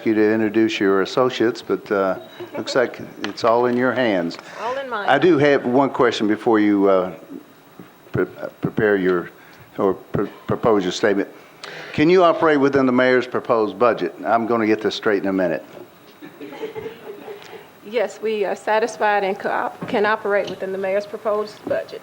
ask you to introduce your associates, but looks like it's all in your hands. All in mine. I do have one question before you prepare your, or propose your statement. Can you operate within the mayor's proposed budget? I'm going to get this straight in a minute. Yes, we are satisfied and can operate within the mayor's proposed budget.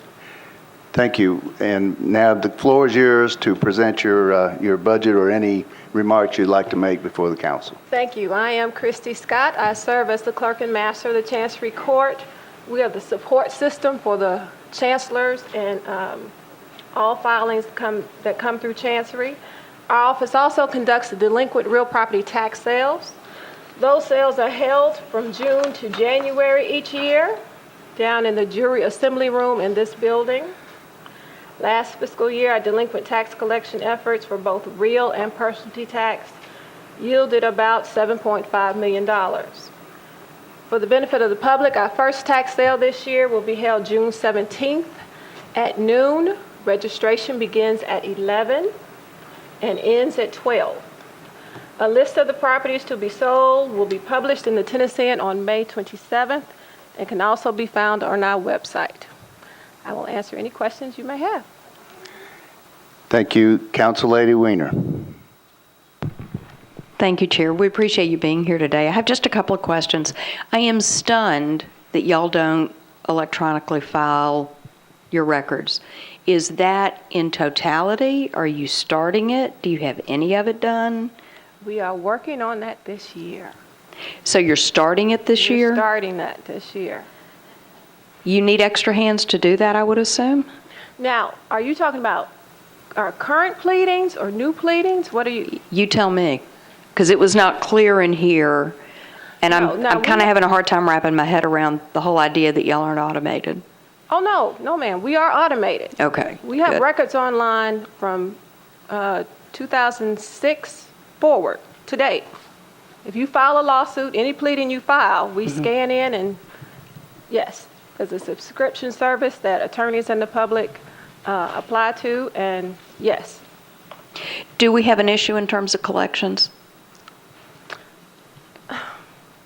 Thank you. And now the floor is yours to present your budget or any remarks you'd like to make before the council. Thank you. I am Christy Scott. I serve as the clerk and master of the Chancery Court. We are the support system for the chancellors and all filings that come through Chancery. Our office also conducts the delinquent real property tax sales. Those sales are held from June to January each year down in the jury assembly room in this building. Last fiscal year, our delinquent tax collection efforts for both real and personalty tax yielded about $7.5 million. For the benefit of the public, our first tax sale this year will be held June 17th at noon. Registration begins at 11 and ends at 12. A list of the properties to be sold will be published in the Tennessean on May 27th and can also be found on our website. I will answer any questions you may have. Thank you. Council Lady Weiner. Thank you, Chair. We appreciate you being here today. I have just a couple of questions. I am stunned that y'all don't electronically file your records. Is that in totality? Are you starting it? Do you have any of it done? We are working on that this year. So you're starting it this year? We're starting that this year. You need extra hands to do that, I would assume? Now, are you talking about our current pleadings or new pleadings? What are you? You tell me, because it was not clear in here, and I'm kind of having a hard time wrapping my head around the whole idea that y'all aren't automated. Oh, no, ma'am. We are automated. Okay. We have good. records online from 2006 forward to date. If you file a lawsuit, any pleading you file, we scan in and, yes, there's a subscription service that attorneys and the public apply to, and yes. Do we have an issue in terms of collections?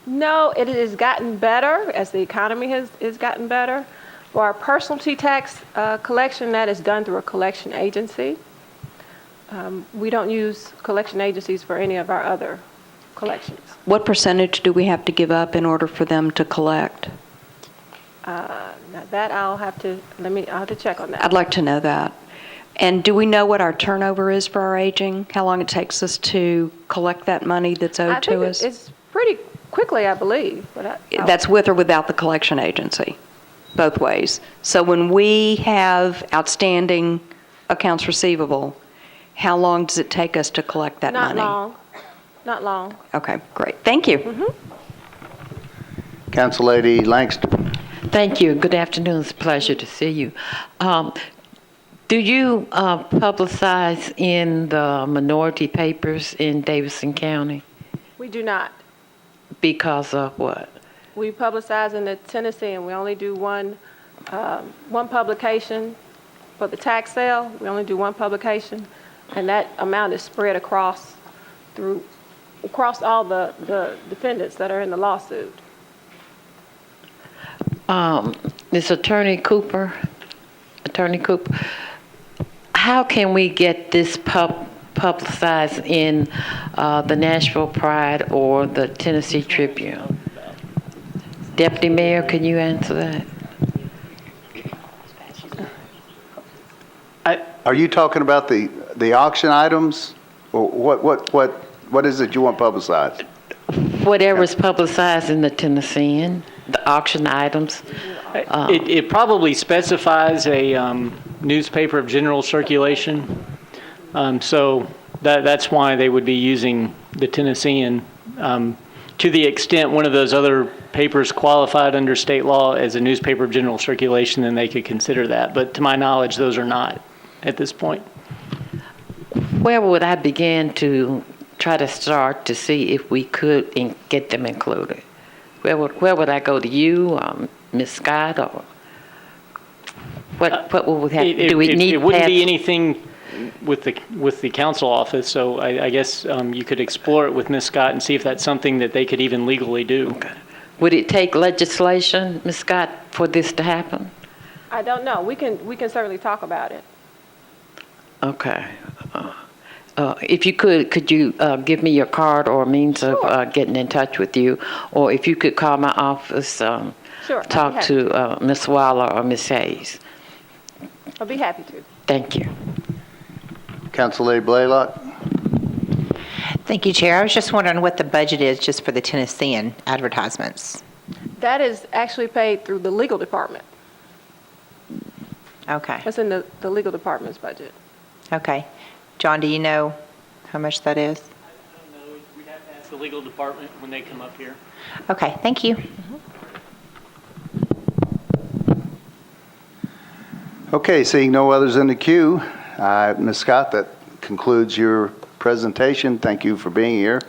No, it has gotten better as the economy has gotten better. For our personalty tax collection, that is done through a collection agency. We don't use collection agencies for any of our other collections. What percentage do we have to give up in order for them to collect? Now that I'll have to check on that. I'd like to know that. And do we know what our turnover is for our aging? How long it takes us to collect that money that's owed to us? It's pretty quickly, I believe. But That's with or without the collection agency, both ways. So when we have outstanding accounts receivable, how long does it take us to collect that money? Not long. Okay, great. Thank you. Council Lady Langston. Thank you. Good afternoon. It's a pleasure to see you. Do you publicize in the minority papers in Davidson County? We do not. Because of what? We publicize in the Tennessee, and we only do one publication for the tax sale. We only do one publication, and that amount is spread across all the defendants that are in the lawsuit. This Attorney Cooper, how can we get this publicized in the Nashville Pride or the Tennessee Tribune? Deputy Mayor, can you answer that? Are you talking about the auction items? Or what is it you want publicized? Whatever's publicized in the Tennessean, the auction items. It probably specifies a newspaper of general circulation. So that's why they would be using the Tennessean. To the extent one of those other papers qualified under state law as a newspaper of general circulation, then they could consider that. But to my knowledge, those are not at this point. Where would I begin to try to start to see if we could get them included? Where would I go, to you, Ms. Scott, or what would we have? Do we need? It wouldn't be anything with the council office, so I guess you could explore it with Ms. Scott and see if that's something that they could even legally do. Would it take legislation, Ms. Scott, for this to happen? I don't know. We can certainly talk about it. Okay. If you could you give me your card or means of getting in touch with you? Or if you could call my office, Sure, I'd be talk happy to Ms. Waller or Ms. Hayes. I'll be happy to. Thank you. Council Lady Blaylock? Thank you, Chair. I was just wondering what the budget is just for the Tennessean advertisements. That is actually paid through the legal department. Okay, That's in the legal department's budget. okay. John, do you know how much that is? I don't know. We'd have to ask the legal department when they come up here. Okay, thank you. Okay, seeing no others in the queue, Ms. Scott, that concludes your presentation. Thank you for being here.